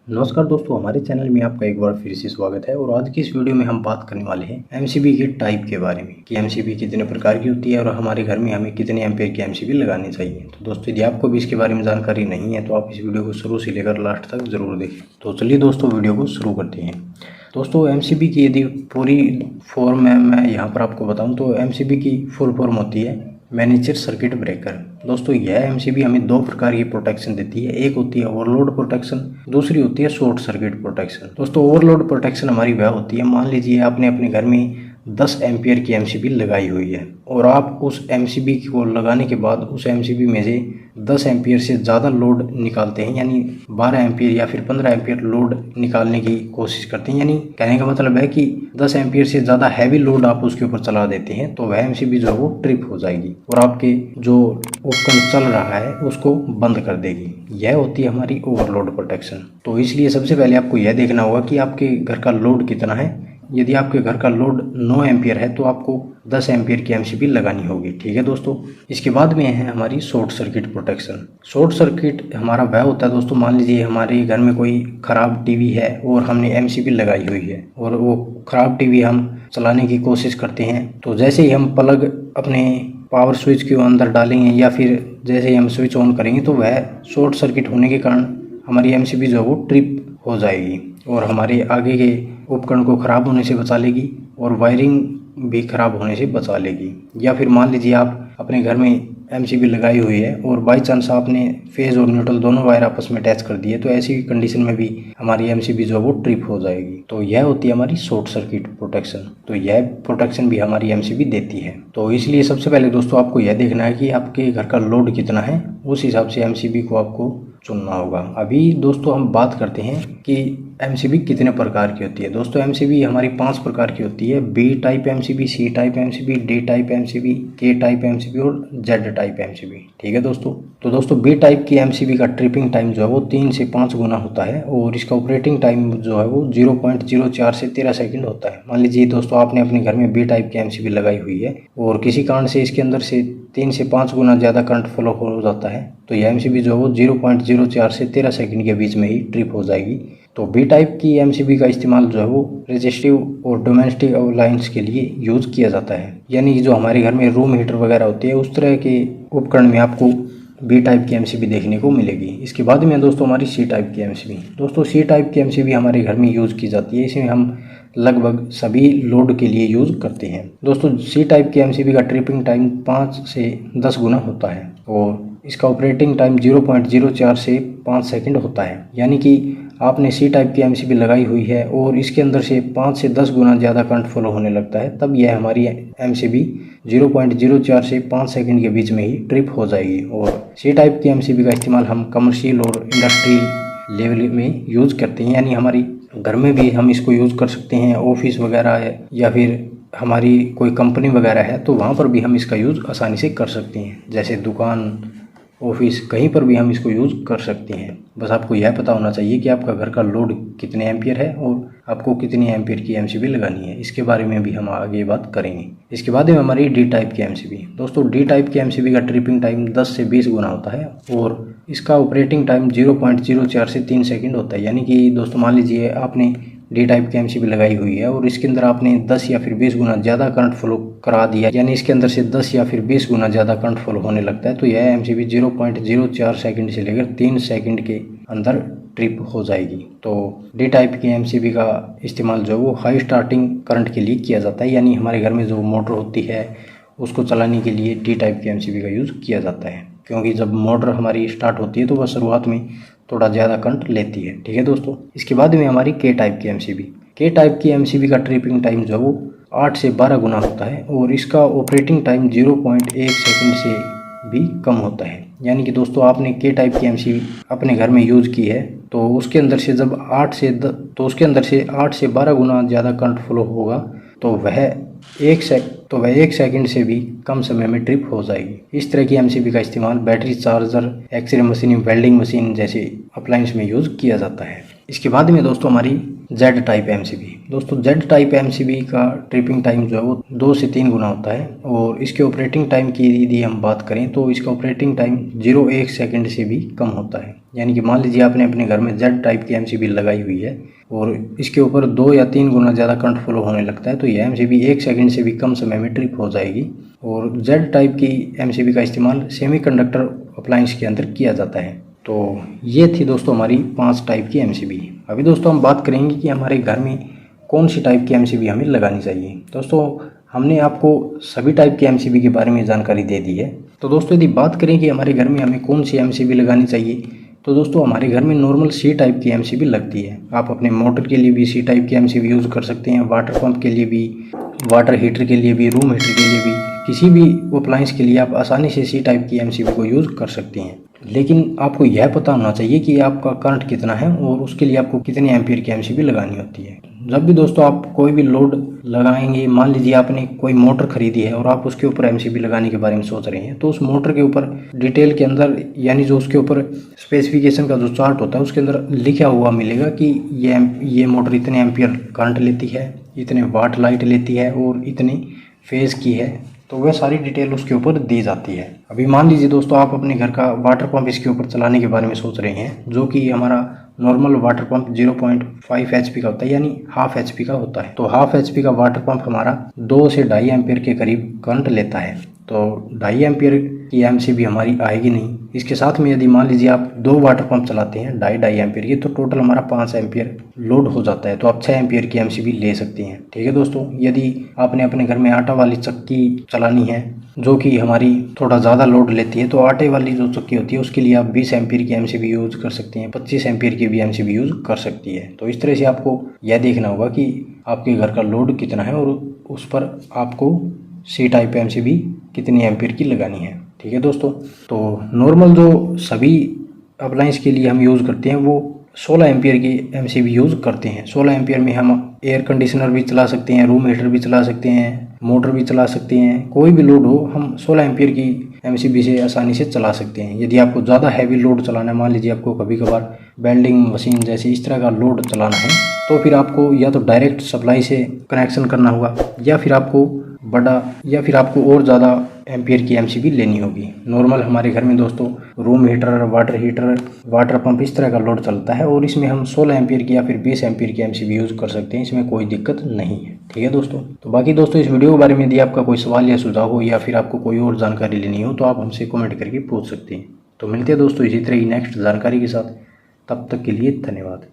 नमस्कार दोस्तों, हमारे चैनल में आपका एक बार फिर से स्वागत है। और आज की इस वीडियो में हम बात करने वाले हैं एमसीबी के टाइप के बारे में कि एमसीबी कितने प्रकार की होती है और हमारे घर में हमें कितने एम्पेयर की एमसीबी लगानी चाहिए। तो दोस्तों, यदि आपको भी इसके बारे में जानकारी नहीं है तो आप इस वीडियो को शुरू से लेकर लास्ट तक जरूर देखें। तो चलिए दोस्तों, वीडियो को शुरू करते हैं। दोस्तों, एमसीबी की यदि पूरी फॉर्म मैं यहाँ पर आपको बताऊँ तो एमसीबी की फुल फॉर्म होती है मैनेजर सर्किट ब्रेकर। दोस्तों, यह एमसीबी हमें दो प्रकार की प्रोटेक्शन देती है। एक होती है ओवरलोड प्रोटेक्शन, दूसरी होती है शॉर्ट सर्किट प्रोटेक्शन। दोस्तों, ओवरलोड प्रोटेक्शन हमारी वह होती है, मान लीजिए आपने अपने घर में 10 एम्पियर की एमसीबी लगाई हुई है और आप उस एमसीबी को लगाने के बाद उस एमसीबी में से 10 एम्पियर से ज़्यादा लोड निकालते हैं, यानी 12 एम्पियर या फिर 15 एम्पियर लोड निकालने की कोशिश करते हैं। यानी कहने का मतलब है कि 10 एम्पियर से ज़्यादा हैवी लोड आप उसके ऊपर चला देते हैं तो वह एमसीबी जो है वो ट्रिप हो जाएगी और आपके जो उपकरण चल रहा है उसको बंद कर देगी। यह होती है हमारी ओवरलोड प्रोटेक्शन। तो इसलिए सबसे पहले आपको यह देखना होगा कि आपके घर का लोड कितना है। यदि आपके घर का लोड 9 एम्पियर है तो आपको 10 एम्पियर की एमसीबी लगानी होगी। ठीक है दोस्तों, इसके बाद में है हमारी short circuit protection. Short circuit हमारा वह होता है दोस्तों, मान लीजिए हमारे घर में कोई ख़राब टीवी है और हमने एमसीबी लगाई हुई है और वो ख़राब टीवी हम चलाने की कोशिश करते हैं। तो जैसे ही हम प्लग अपने पावर स्विच के अंदर डालेंगे या फिर जैसे ही हम स्विच ऑन करेंगे तो वह शॉर्ट सर्किट होने के कारण हमारी एमसीबी जो है वो ट्रिप हो जाएगी और हमारे आगे के उपकरण को ख़राब होने से बचा लेगी और वायरिंग भी ख़राब होने से बचा लेगी। या फिर मान लीजिए आप अपने घर में एमसीबी लगाई हुई है और बाई चांस आपने फेज और न्यूट्रल दोनों वायर आपस में अटैच कर दिए तो ऐसी कंडीशन में भी हमारी एमसीबी जो है वो ट्रिप हो जाएगी। तो यह होती है हमारी शॉर्ट सर्किट प्रोटेक्शन। तो यह प्रोटेक्शन भी हमारी एमसीबी देती है। तो इसलिए सबसे पहले दोस्तों आपको यह देखना है कि आपके घर का लोड कितना है, उस हिसाब से एमसीबी को आपको चुनना होगा। अभी दोस्तों हम बात करते हैं कि एमसीबी कितने प्रकार की होती है। दोस्तों, एमसीबी हमारी 5 प्रकार की होती है। B type MCB, C type MCB, D type MCB, K type MCB और जेड टाइप एमसीबी। ठीक है दोस्तों। तो दोस्तों, बी टाइप की एमसीबी का ट्रिपिंग टाइम जो है वो 3 से 5 गुना होता है और इसका ऑपरेटिंग टाइम जो है वो 0.04 से 13 सेकंड होता है। मान लीजिए दोस्तों आपने अपने घर में बी टाइप की एमसीबी लगाई हुई है और किसी कारण से इसके अंदर से 3 से 5 गुना ज़्यादा करंट फ्लो हो जाता है तो यह एमसीबी जो है वो 0.04 से 13 सेकंड के बीच में ही ट्रिप हो जाएगी। तो बी टाइप की एमसीबी का इस्तेमाल जो है वो रेजिस्टिव और डोमेस्टिक अप्लायंस के लिए यूज़ किया जाता है, यानी कि जो हमारे घर में रूम हीटर वगैरह होती है उस तरह के उपकरण में आपको बी टाइप की एमसीबी देखने को मिलेगी। इसके बाद में दोस्तों हमारी सी टाइप की एमसीबी। दोस्तों, सी टाइप की एमसीबी हमारे घर में यूज़ की जाती है, इसमें हम लगभग सभी लोड के लिए यूज़ करते हैं। दोस्तों, सी टाइप की एमसीबी का ट्रिपिंग टाइम 5 से 10 गुना होता है और इसका ऑपरेटिंग टाइम 0.04 से 5 सेकंड होता है। यानी कि आपने सी टाइप की एमसीबी लगाई हुई है और इसके अंदर से 5 से 10 गुना ज़्यादा करंट फ्लो होने लगता है, तब यह हमारी एमसीबी 0.04 से 5 सेकंड के बीच में ही ट्रिप हो जाएगी। और सी टाइप की एमसीबी का इस्तेमाल हम कमर्शियल और इंडस्ट्रियल लेवल में यूज़ करते हैं, यानी हमारी घर में भी हम इसको यूज़ कर सकते हैं, ऑफिस वगैरह है या फिर हमारी कोई कंपनी वगैरह है तो वहाँ पर भी हम इसका यूज़ आसानी से कर सकते हैं। जैसे दुकान, ऑफिस, कहीं पर भी हम इसको यूज़ कर सकते हैं। बस आपको यह पता होना चाहिए कि आपका घर का लोड कितने एम्पियर है और आपको कितनी एम्पियर की एमसीबी लगानी है। इसके बारे में भी हम आगे बात करेंगे। इसके बाद में हमारी डी टाइप की एमसीबी। दोस्तों, डी टाइप की एमसीबी का ट्रिपिंग टाइम 10 से 20 गुना होता है और इसका ऑपरेटिंग टाइम 0.04 से 3 सेकंड होता है। यानी कि दोस्तों मान लीजिए आपने डी टाइप की एमसीबी लगाई हुई है और इसके अंदर आपने 10 या फिर 20 गुना ज़्यादा करंट फ्लो करा दिया, यानी इसके अंदर से 10 या फिर 20 गुना ज़्यादा करंट फ्लो होने लगता है तो यह एमसीबी 0.04 सेकंड से लेकर 3 सेकंड के अंदर ट्रिप हो जाएगी। तो डी टाइप की एमसीबी का इस्तेमाल जो है वो हाई स्टार्टिंग करंट के लिए किया जाता है, यानी हमारे घर में जो मोटर होती है उसको चलाने के लिए डी टाइप की एमसीबी का यूज़ किया जाता है, क्योंकि जब मोटर हमारी स्टार्ट होती है तो वह शुरुआत में थोड़ा ज़्यादा करंट लेती है। ठीक है दोस्तों। इसके बाद में हमारी के टाइप की एमसीबी। के टाइप की एमसीबी का ट्रिपिंग टाइम जो है वो 8 से 12 गुना होता है और इसका ऑपरेटिंग टाइम 0.1 सेकंड से भी कम होता है। यानी कि दोस्तों आपने के टाइप की एमसीबी अपने घर में यूज़ की है तो उसके अंदर से 8 से 12 गुना ज़्यादा करंट फ्लो होगा तो वह 1 सेकंड से भी कम समय में ट्रिप हो जाएगी। इस तरह की एमसीबी का इस्तेमाल battery charger, X ray machine, welding machine जैसे अप्लायंस में यूज़ किया जाता है। इसके बाद में दोस्तों हमारी जेड टाइप एमसीबी। दोस्तों, जेड टाइप एमसीबी का ट्रिपिंग टाइम जो है वो 2 से 3 गुना होता है और इसके ऑपरेटिंग टाइम की यदि हम बात करें तो इसका ऑपरेटिंग टाइम 0.1 सेकंड से भी कम होता है। यानी कि मान लीजिए आपने अपने घर में जेड टाइप की एमसीबी लगाई हुई है और इसके ऊपर 2 या 3 गुना ज़्यादा करंट फ्लो होने लगता है, तो यह एमसीबी 1 सेकंड से भी कम समय में ट्रिप हो जाएगी। और जेड टाइप की एमसीबी का इस्तेमाल सेमीकंडक्टर अप्लायंस के अंदर किया जाता है। तो ये थी दोस्तों हमारी 5 टाइप की एमसीबी। अभी दोस्तों हम बात करेंगे कि हमारे घर में कौन सी टाइप की एमसीबी हमें लगानी चाहिए। दोस्तों हमने आपको सभी टाइप की एमसीबी के बारे में जानकारी दे दी है। तो दोस्तों यदि बात करें कि हमारे घर में हमें कौन सी एमसीबी लगानी चाहिए, तो दोस्तों हमारे घर में नॉर्मल सी टाइप की एमसीबी लगती है। आप अपने मोटर के लिए भी सी टाइप की एमसीबी यूज़ कर सकते हैं, वाटर पंप के लिए भी, वाटर हीटर के लिए भी, रूम हीटर के लिए भी, किसी भी अप्लायंस के लिए आप आसानी से सी टाइप की एमसीबी को यूज़ कर सकते हैं। लेकिन आपको यह पता होना चाहिए कि आपका करंट कितना है और उसके लिए आपको कितने एम्पीयर की एमसीबी लगानी होती है। जब भी दोस्तों आप कोई भी लोड लगाएंगे, मान लीजिए आपने कोई मोटर खरीदी है और आप उसके ऊपर एमसीबी लगाने के बारे में सोच रहे हैं, तो उस मोटर के ऊपर डिटेल के अंदर, यानी जो उसके ऊपर स्पेसिफिकेशन का जो चार्ट होता है उसके अंदर लिखा हुआ मिलेगा कि ये मोटर इतने एम्पीयर करंट लेती है, इतने वाट लाइट लेती है और इतनी फेज की है। तो वह सारी डिटेल उसके ऊपर दी जाती है। अभी मान लीजिए दोस्तों आप अपने घर का वाटर पंप इसके ऊपर चलाने के बारे में सोच रहे हैं, जो कि हमारा नॉर्मल वाटर पंप 0.5 एचपी का होता है, यानी हाफ एचपी का होता है। तो हाफ एचपी का वाटर पंप हमारा 2 से 2.5 एम्पीयर के करीब करंट लेता है। तो 2.5 एम्पीयर की एमसीबी हमारी आएगी नहीं। इसके साथ में यदि मान लीजिए आप 2 वाटर पंप चलाते हैं 2.5 एम्पीयर की, तो टोटल हमारा 5 एम्पीयर लोड हो जाता है। तो आप 6 एम्पीयर की एमसीबी ले सकते हैं। ठीक है दोस्तों, यदि आपने अपने घर में आटा वाली चक्की चलानी है जो कि हमारी थोड़ा ज़्यादा लोड लेती है, तो आटे वाली जो चक्की होती है उसके लिए आप 20 एम्पीयर की एमसीबी यूज़ कर सकते हैं, 25 एम्पीयर की भी एमसीबी यूज़ कर सकती है। तो इस तरह से आपको यह देखना होगा कि आपके घर का लोड कितना है और उस पर आपको सी टाइप एमसीबी कितनी एम्पीयर की लगानी है। ठीक है दोस्तों, तो नॉर्मल जो सभी अप्लायंस के लिए हम यूज़ करते हैं वो 16 एम्पीयर की एमसीबी यूज़ करते हैं। 16 एम्पीयर में हम एयर कंडीशनर भी चला सकते हैं, रूम हीटर भी चला सकते हैं, मोटर भी चला सकते हैं, कोई भी लोड हो हम 16 एम्पीयर की एमसीबी से आसानी से चला सकते हैं। यदि आपको ज़्यादा हैवी लोड चलाना है, मान लीजिए आपको कभी कभार वेल्डिंग मशीन जैसे इस तरह का लोड चलाना है, तो फिर आपको या तो डायरेक्ट सप्लाई से कनेक्शन करना होगा या फिर आपको और ज़्यादा एम्पीयर की एमसीबी लेनी होगी। नॉर्मल हमारे घर में दोस्तों room heater, water heater, water pump इस तरह का लोड चलता है और इसमें हम 16 एम्पीयर की या फिर 20 एम्पीयर की एमसीबी यूज़ कर सकते हैं, इसमें कोई दिक्कत नहीं है। ठीक है दोस्तों, तो बाकी दोस्तों इस वीडियो के बारे में यदि आपका कोई सवाल या सुझाव हो या फिर आपको कोई और जानकारी लेनी हो तो आप हमसे कमेंट करके पूछ सकते हैं। तो मिलते हैं दोस्तों इसी तरह की नेक्स्ट जानकारी के साथ, तब तक के लिए धन्यवाद।